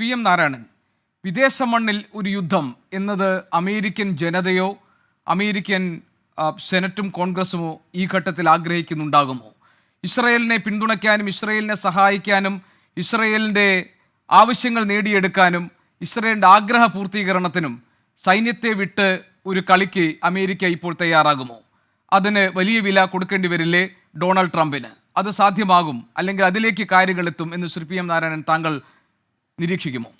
PM Narayanan, വിദേശ മണ്ണിൽ ഒരു യുദ്ധം എന്നത് അമേരിക്കൻ ജനതയോ അമേരിക്കൻ സെനറ്റും കോൺഗ്രസുമോ ഈ ഘട്ടത്തിൽ ആഗ്രഹിക്കുന്നുണ്ടാകുമോ? ഇസ്രയേലിനെ പിന്തുണയ്ക്കാനും ഇസ്രയേലിനെ സഹായിക്കാനും ഇസ്രയേലിൻ്റെ ആവശ്യങ്ങൾ നേടിയെടുക്കാനും ഇസ്രയേലിൻ്റെ ആഗ്രഹ പൂർത്തീകരണത്തിനും സൈന്യത്തെ വിട്ട് ഒരു കളിക്ക് അമേരിക്ക ഇപ്പോൾ തയ്യാറാകുമോ? അതിന് വലിയ വില കൊടുക്കേണ്ടി വരില്ലേ ഡൊണാൾഡ് ട്രംപിന്? അത് സാധ്യമാകും, അല്ലെങ്കിൽ അതിലേക്ക് കാര്യങ്ങൾ എത്തും എന്ന് ശ്രീ PM നാരായണൻ താങ്കൾ നിരീക്ഷിക്കുമോ?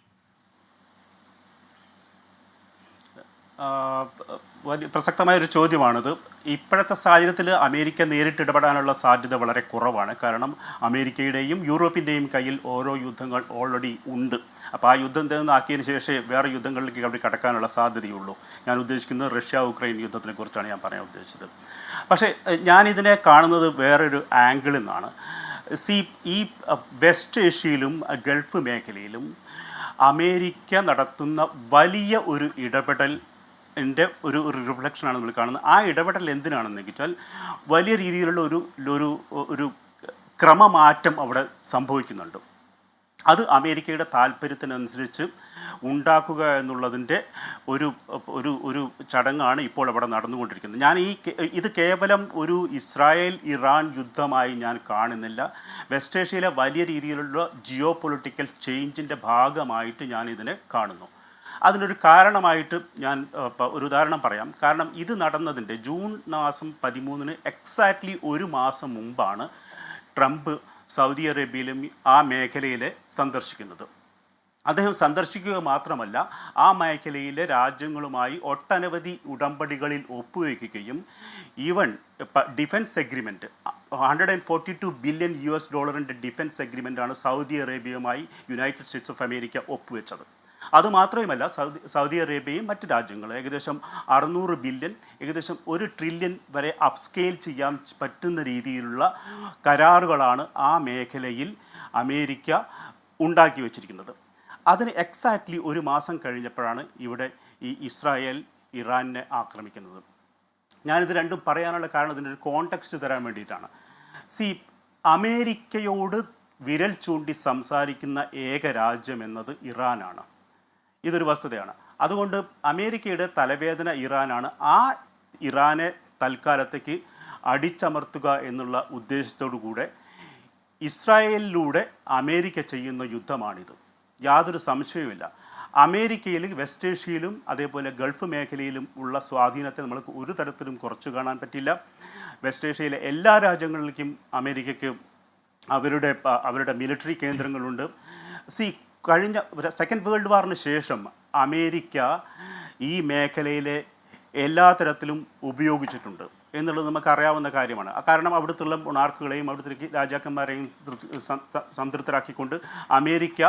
വലിയ പ്രസക്തമായൊരു ചോദ്യമാണിത്. ഇപ്പോഴത്തെ സാഹചര്യത്തിൽ അമേരിക്ക നേരിട്ട് ഇടപെടാനുള്ള സാധ്യത വളരെ കുറവാണ്. കാരണം അമേരിക്കയുടെയും യൂറോപ്പിൻ്റെയും കയ്യിൽ ഓരോ യുദ്ധങ്ങൾ ഓൾറെഡി ഉണ്ട്. അപ്പോൾ ആ യുദ്ധം ആക്കിയതിന് ശേഷം വേറെ യുദ്ധങ്ങളിലേക്ക് അവർ കടക്കാനുള്ള സാധ്യതയുള്ളൂ. ഞാൻ ഉദ്ദേശിക്കുന്നത് റഷ്യ ഉക്രൈൻ യുദ്ധത്തിനെ കുറിച്ചാണ് ഞാൻ പറയാൻ ഉദ്ദേശിച്ചത്. പക്ഷേ ഞാനിതിനെ കാണുന്നത് വേറൊരു ആംഗിളിൽ നിന്നാണ്. ഈ വെസ്റ്റ് ഏഷ്യയിലും ഗൾഫ് മേഖലയിലും അമേരിക്ക നടത്തുന്ന വലിയ ഒരു ഇടപെടൽ ഒരു റിഫ്ലക്ഷനാണ് നമ്മൾ കാണുന്നത്. ആ ഇടപെടൽ എന്തിനാണെന്ന് വെച്ചാൽ വലിയ രീതിയിലുള്ള ഒരു ക്രമമാറ്റം അവിടെ സംഭവിക്കുന്നുണ്ട്. അത് അമേരിക്കയുടെ താല്പര്യത്തിനനുസരിച്ച് ഉണ്ടാക്കുക എന്നുള്ളതിൻ്റെ ഒരു ചടങ്ങാണ് ഇപ്പോൾ അവിടെ നടന്നുകൊണ്ടിരിക്കുന്നത്. ഞാൻ ഇത് കേവലം ഒരു ഇസ്രായേൽ ഇറാൻ യുദ്ധമായി ഞാൻ കാണുന്നില്ല. വെസ്റ്റ് ഏഷ്യയിലെ വലിയ രീതിയിലുള്ള ജിയോ പൊളിറ്റിക്കൽ ചേഞ്ചിൻ്റെ ഭാഗമായിട്ട് ഞാൻ ഇതിനെ കാണുന്നു. അതിനൊരു കാരണമായിട്ട് ഞാൻ ഒരു ഉദാഹരണം പറയാം. കാരണം ഇത് നടന്നതിൻ്റെ ജൂൺ മാസം 13 എക്സാക്ട്ലി ഒരു മാസം മുമ്പാണ് ട്രംപ് സൗദി അറേബ്യയിലും ആ മേഖലയിലെ സന്ദർശിക്കുന്നത്. അദ്ദേഹം സന്ദർശിക്കുക മാത്രമല്ല, ആ മേഖലയിലെ രാജ്യങ്ങളുമായി ഒട്ടനവധി ഉടമ്പടികളിൽ ഒപ്പുവയ്ക്കുകയും even defence agreement $142 billion defence എഗ്രിമെൻ്റാണ് സൗദി അറേബ്യയുമായി യുണൈറ്റഡ് സ്റ്റേറ്റ്സ് ഓഫ് അമേരിക്ക ഒപ്പുവെച്ചത്. അതുമാത്രമല്ല, സൗദി അറേബ്യയും മറ്റ് രാജ്യങ്ങളും ഏകദേശം 600 ബില്യൺ, ഏകദേശം 1 ട്രില്യൺ വരെ അപ്സ്കെയിൽ ചെയ്യാൻ പറ്റുന്ന രീതിയിലുള്ള കരാറുകളാണ് ആ മേഖലയിൽ അമേരിക്ക ഉണ്ടാക്കി വച്ചിരിക്കുന്നത്. അതിന് എക്സാക്ട്ലി ഒരു മാസം കഴിഞ്ഞപ്പോഴാണ് ഇവിടെ ഈ ഇസ്രായേൽ ഇറാനെ ആക്രമിക്കുന്നത്. ഞാനിത് രണ്ടും പറയാനുള്ള കാരണം ഇതിൻ്റെ ഒരു കോണ്ടെക്സ്റ്റ് തരാൻ വേണ്ടിയിട്ടാണ്. അമേരിക്കയോട് വിരൽ ചൂണ്ടി സംസാരിക്കുന്ന ഏക രാജ്യം എന്നത് ഇറാനാണ്. ഇതൊരു വസ്തുതയാണ്. അതുകൊണ്ട് അമേരിക്കയുടെ തലവേദന ഇറാനാണ്. ആ ഇറാനെ തൽക്കാലത്തേക്ക് അടിച്ചമർത്തുക എന്നുള്ള ഉദ്ദേശത്തോടു കൂടെ ഇസ്രായേലിലൂടെ അമേരിക്ക ചെയ്യുന്ന യുദ്ധമാണിത്. യാതൊരു സംശയവുമില്ല. അമേരിക്കയിൽ വെസ്റ്റ് ഏഷ്യയിലും അതേപോലെ ഗൾഫ് മേഖലയിലും ഉള്ള സ്വാധീനത്തെ നമ്മൾക്ക് ഒരു തരത്തിലും കുറച്ചു കാണാൻ പറ്റില്ല. വെസ്റ്റ് ഏഷ്യയിലെ എല്ലാ രാജ്യങ്ങളിലേക്കും അമേരിക്കയ്ക്ക് അവരുടെ മിലിറ്ററി കേന്ദ്രങ്ങളുണ്ട്. കഴിഞ്ഞ സെക്കൻഡ് വേൾഡ് വാറിന് ശേഷം അമേരിക്ക ഈ മേഖലയിലെ എല്ലാ തരത്തിലും ഉപയോഗിച്ചിട്ടുണ്ട് എന്നുള്ളത് നമുക്കറിയാവുന്ന കാര്യമാണ്. കാരണം അവിടുത്തെ മൊണാർക്കുകളെയും അവിടുത്തെ രാജാക്കന്മാരെയും സംതൃപ്തരാക്കിക്കൊണ്ട് അമേരിക്ക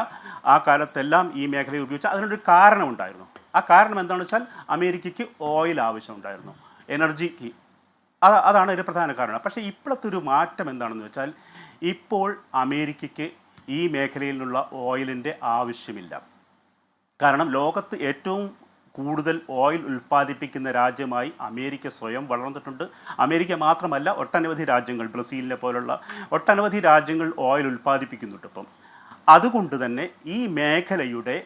ആ കാലത്തെല്ലാം ഈ മേഖലയെ ഉപയോഗിച്ച അതിനൊരു കാരണമുണ്ടായിരുന്നു. ആ കാരണം എന്താണെന്ന് വെച്ചാൽ അമേരിക്കയ്ക്ക് ഓയിൽ ആവശ്യമുണ്ടായിരുന്നു, എനർജിക്ക്. അതാണ് ഒരു പ്രധാന കാരണം. പക്ഷേ ഇപ്പോഴത്തെ ഒരു മാറ്റം എന്താണെന്ന് വെച്ചാൽ ഇപ്പോൾ അമേരിക്കയ്ക്ക് ഈ മേഖലയിലുള്ള ഓയിലിൻ്റെ ആവശ്യമില്ല. കാരണം ലോകത്ത് ഏറ്റവും കൂടുതൽ ഓയിൽ ഉൽപ്പാദിപ്പിക്കുന്ന രാജ്യമായി അമേരിക്ക സ്വയം വളർന്നിട്ടുണ്ട്. അമേരിക്ക മാത്രമല്ല, ഒട്ടനവധി രാജ്യങ്ങൾ, ബ്രസീലിനെ പോലുള്ള ഒട്ടനവധി രാജ്യങ്ങൾ ഓയിൽ ഉൽപ്പാദിപ്പിക്കുന്നുണ്ട് ഇപ്പം. അതുകൊണ്ട് തന്നെ ഈ മേഖലയുടെ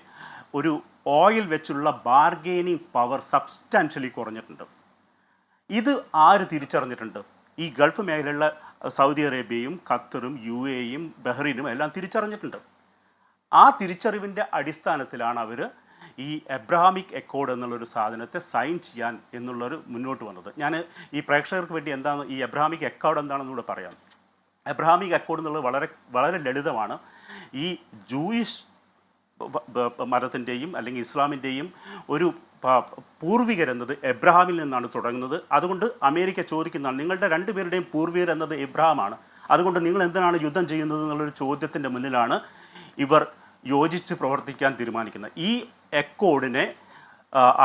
ഒരു ഓയിൽ വെച്ചുള്ള ബാർഗെയിനിങ് പവർ സബ്സ്റ്റാൻഷ്യലി കുറഞ്ഞിട്ടുണ്ട്. ഇത് ആര് തിരിച്ചറിഞ്ഞിട്ടുണ്ട്? ഈ ഗൾഫ് മേഖലയിലുള്ള സൗദി അറേബ്യയും ഖത്തറും UAEയും ബഹ്റൈനും എല്ലാം തിരിച്ചറിഞ്ഞിട്ടുണ്ട്. ആ തിരിച്ചറിവിൻ്റെ അടിസ്ഥാനത്തിലാണ് അവർ ഈ എബ്രഹാമിക് അക്കോർഡ് എന്നുള്ളൊരു സാധനത്തെ സൈൻ ചെയ്യാൻ എന്നുള്ളൊരു മുന്നോട്ട് വന്നത്. ഞാൻ ഈ പ്രേക്ഷകർക്ക് വേണ്ടി എന്താണ് ഈ എബ്രഹാമിക് അക്കോർഡ് എന്താണെന്നൂടെ പറയാം. എബ്രഹാമിക് അക്കോർഡ് എന്നുള്ളത് വളരെ വളരെ ലളിതമാണ്. ഈ ജൂയിഷ് മതത്തിൻ്റെയും അല്ലെങ്കിൽ ഇസ്ലാമിൻ്റെയും ഒരു പൂർവികരെന്നത് എബ്രഹാമിൽ നിന്നാണ് തുടങ്ങുന്നത്. അതുകൊണ്ട് അമേരിക്ക ചോദിക്കുന്നതാണ്, നിങ്ങളുടെ രണ്ടുപേരുടെയും പൂർവികർ എന്നത് എബ്രഹാമാണ്, അതുകൊണ്ട് നിങ്ങൾ എന്തിനാണ് യുദ്ധം ചെയ്യുന്നത് എന്നുള്ളൊരു ചോദ്യത്തിൻ്റെ മുന്നിലാണ് ഇവർ യോജിച്ച് പ്രവർത്തിക്കാൻ തീരുമാനിക്കുന്നത്. ഈ അക്കോർഡിനെ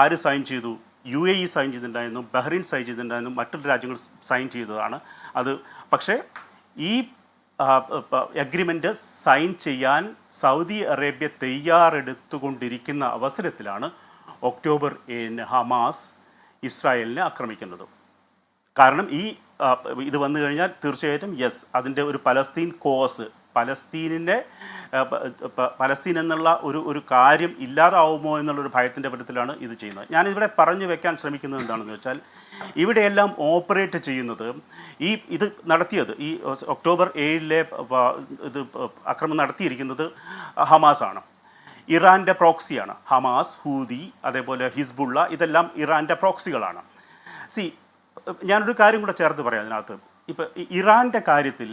ആര് സൈൻ ചെയ്തു? UAE സൈൻ ചെയ്തിട്ടുണ്ടായിരുന്നു, ബഹ്റൈൻ സൈൻ ചെയ്തിട്ടുണ്ടായിരുന്നു, മറ്റുള്ള രാജ്യങ്ങൾ സൈൻ ചെയ്തതാണ് അത്. പക്ഷേ ഈ അഗ്രിമെൻ്റ് സൈൻ ചെയ്യാൻ സൗദി അറേബ്യ തയ്യാറെടുത്തുകൊണ്ടിരിക്കുന്ന അവസരത്തിലാണ് ഒക്ടോബർ 7 ഹമാസ് ഇസ്രായേലിനെ ആക്രമിക്കുന്നത്. കാരണം ഇത് വന്നു കഴിഞ്ഞാൽ തീർച്ചയായിട്ടും അതിൻ്റെ ഒരു പലസ്തീൻ കോസ് പലസ്തീനിൻ്റെ പലസ്തീൻ എന്നുള്ള ഒരു കാര്യം ഇല്ലാതാവുമോ എന്നുള്ളൊരു ഭയത്തിൻ്റെ പരത്തിലാണ് ഇത് ചെയ്യുന്നത്. ഞാനിവിടെ പറഞ്ഞു വെക്കാൻ ശ്രമിക്കുന്നത് എന്താണെന്ന് വെച്ചാൽ ഇവിടെയെല്ലാം ഓപ്പറേറ്റ് ചെയ്യുന്നത് ഇത് നടത്തിയത് ഈ ഒക്ടോബർ 7 ഇത് ആക്രമണം നടത്തിയിരിക്കുന്നത് ഹമാസാണ്, ഇറാൻ്റെ പ്രോക്സിയാണ്. ഹമാസ്, ഹൂതി, അതേപോലെ ഹിസ്ബുള്ള, ഇതെല്ലാം ഇറാൻ്റെ പ്രോക്സികളാണ്. ഞാനൊരു കാര്യം കൂടെ ചേർത്ത് പറയാം അതിനകത്ത്. ഇപ്പം ഇറാൻ്റെ കാര്യത്തിൽ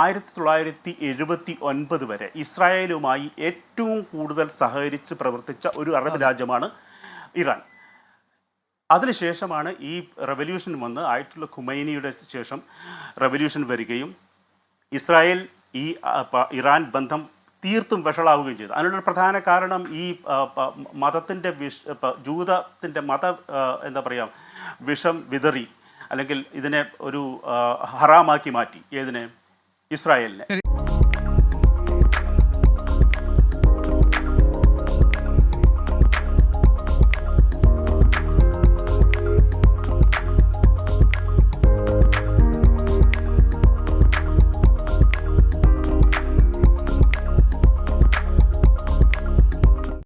1979 വരെ ഇസ്രായേലുമായി ഏറ്റവും കൂടുതൽ സഹകരിച്ച് പ്രവർത്തിച്ച ഒരു അറബ് രാജ്യമാണ് ഇറാൻ. അതിനുശേഷമാണ് ഈ റെവല്യൂഷൻ വന്ന് ആയിട്ടുള്ള ഖുമൈനിയുടെ ശേഷം റെവല്യൂഷൻ വരികയും ഇസ്രായേൽ ഈ ഇറാൻ ബന്ധം തീർത്തും വഷളാവുകയും ചെയ്തു. അതിനുള്ള പ്രധാന കാരണം ഈ മതത്തിൻ്റെ ജൂതത്തിൻ്റെ എന്താ പറയുക വിഷം വിതറി അല്ലെങ്കിൽ ഇതിനെ ഒരു ഹറാമാക്കി മാറ്റി. ഏതിനെ? ഇസ്രായേലിനെ.